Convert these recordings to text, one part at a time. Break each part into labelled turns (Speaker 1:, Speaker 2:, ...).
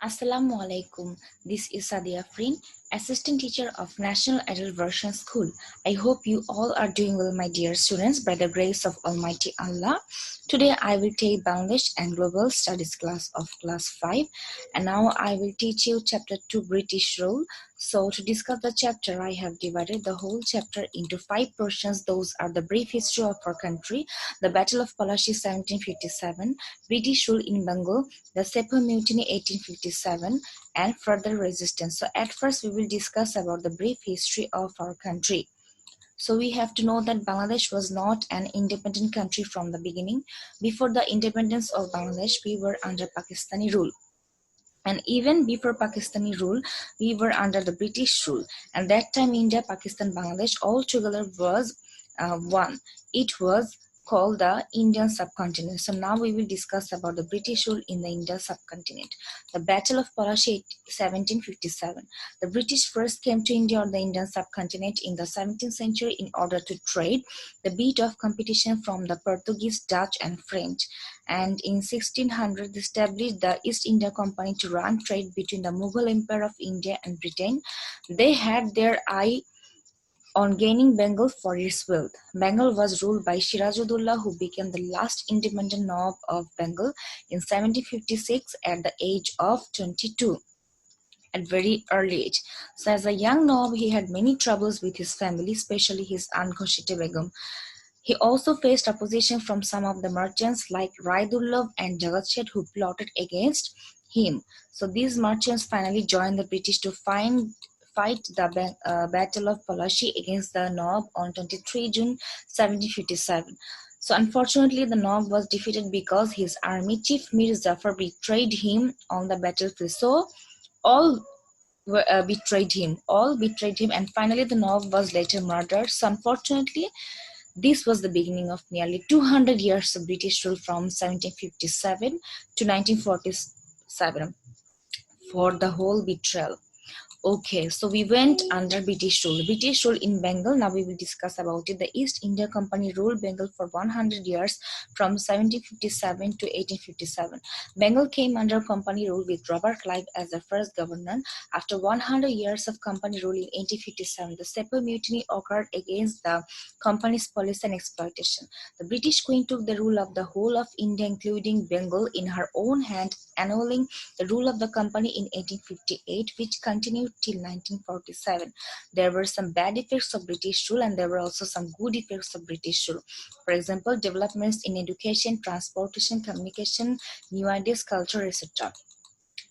Speaker 1: Assalamu alaikum. This is Sadia Afrin, Assistant Teacher of National Adult Version School. I hope you all are doing well, my dear students, by the grace of Almighty Allah. Today I will take Bangladesh and Global Studies class of class 5, and now I will teach you chapter 2 British Rule. So to discuss the chapter, I have divided the whole chapter into 5 portions. Those are the brief history of our country, the Battle of Palashi 1757, British rule in Bengal, the Sepoy Mutiny 1857, and further resistance. So at first we will discuss about the brief history of our country. So we have to know that Bangladesh was not an independent country from the beginning. Before the independence of Bangladesh, we were under Pakistani rule. And even before Pakistani rule, we were under the British rule. And that time India, Pakistan, Bangladesh all together was one. It was called the Indian subcontinent. So now we will discuss about the British rule in the Indian subcontinent. The Battle of Palashi 1757. The British first came to India or the Indian subcontinent in the 17th century in order to trade, the beat of competition from the Portuguese, Dutch and French. And in 1600 they established the East India Company to run trade between the Mughal Empire of India and Britain. They had their eye on gaining Bengal for its wealth. Bengal was ruled by Sirajudullah, who became the last independent Nawab of Bengal in 1756 at the age of 22, at very early age. So as a young Nawab, he had many troubles with his family, especially his aunt Khoshite Begum. He also faced opposition from some of the merchants like Raidullah and Jagat Seth, who plotted against him. So these merchants finally joined the British to fight the Battle of Palashi against the Nawab on 23 June 1757. So unfortunately, the Nawab was defeated because his army chief Mir Jafar betrayed him on the battlefield. So all betrayed him. All betrayed him, and finally the Nawab was later murdered. So unfortunately, this was the beginning of nearly 200 years of British rule from 1757 to 1947 for the whole betrayal. Okay, so we went under British rule. British rule in Bengal. Now we will discuss about it. The East India Company ruled Bengal for 100 years from 1757 to 1857. Bengal came under company rule with Robert Clive as the first governor. After 100 years of company rule in 1857, the Sepoy Mutiny occurred against the company's policy and exploitation. The British Queen took the rule of the whole of India, including Bengal, in her own hand, annulling the rule of the company in 1858, which continued till 1947. There were some bad effects of British rule and there were also some good effects of British rule. For example, developments in education, transportation, communication, new ideas, culture, etc.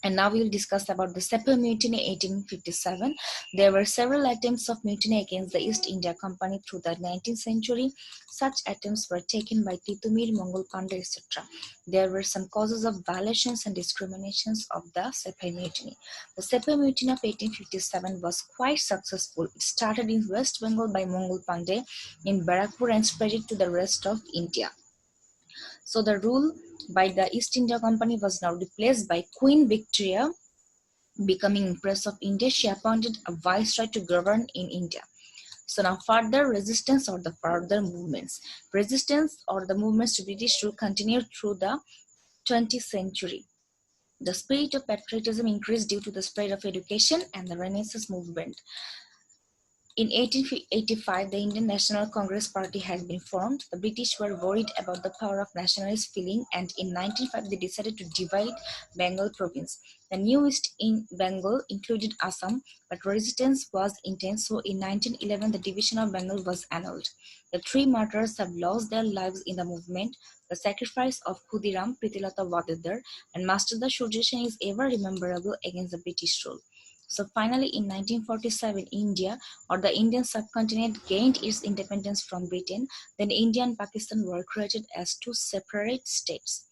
Speaker 1: And now we will discuss about the Sepoy Mutiny 1857. There were several attempts of mutiny against the East India Company through the 19th century. Such attempts were taken by Titumir, Mongol Pandey, etc. There were some causes of violations and discriminations of the Sepoy Mutiny. The Sepoy Mutiny of 1857 was quite successful. It started in West Bengal by Mongol Pandey in Barakpur and spread it to the rest of India. So the rule by the East India Company was now replaced by Queen Victoria. Becoming Empress of India, she appointed a viceroy to govern in India. So now further resistance or the further movements. Resistance or the movements to British rule continued through the 20th century. The spirit of patriotism increased due to the spread of education and the Renaissance movement. In 1885, the Indian National Congress Party had been formed. The British were worried about the power of nationalist feeling, and in 1905 they decided to divide Bengal province. The new East in Bengal included Assam, but resistance was intense, so in 1911 the division of Bengal was annulled. The three martyrs have lost their lives in the movement. The sacrifice of Khudiram, Pritilata Wadedar, and Masterda Surya Sen is ever rememberable against the British rule. So finally, in 1947, India or the Indian subcontinent gained its independence from Britain. Then India and Pakistan were created as two separate states.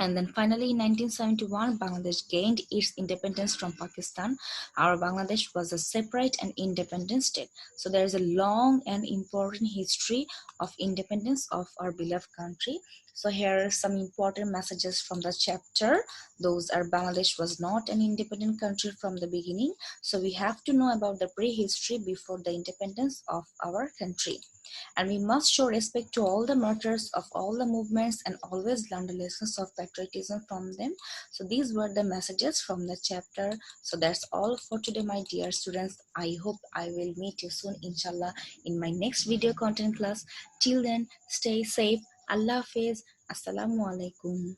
Speaker 1: And then finally in 1971, Bangladesh gained its independence from Pakistan. Our Bangladesh was a separate and independent state. So there is a long and important history of independence of our beloved country. So here are some important messages from the chapter. Those are Bangladesh was not an independent country from the beginning. So we have to know about the prehistory before the independence of our country. And we must show respect to all the martyrs of all the movements and always learn the lessons of patriotism from them. So these were the messages from the chapter. So that's all for today, my dear students. I hope I will meet you soon, inshallah, in my next video content class. Till then, stay safe. Allah Hafiz. Assalamu alaikum.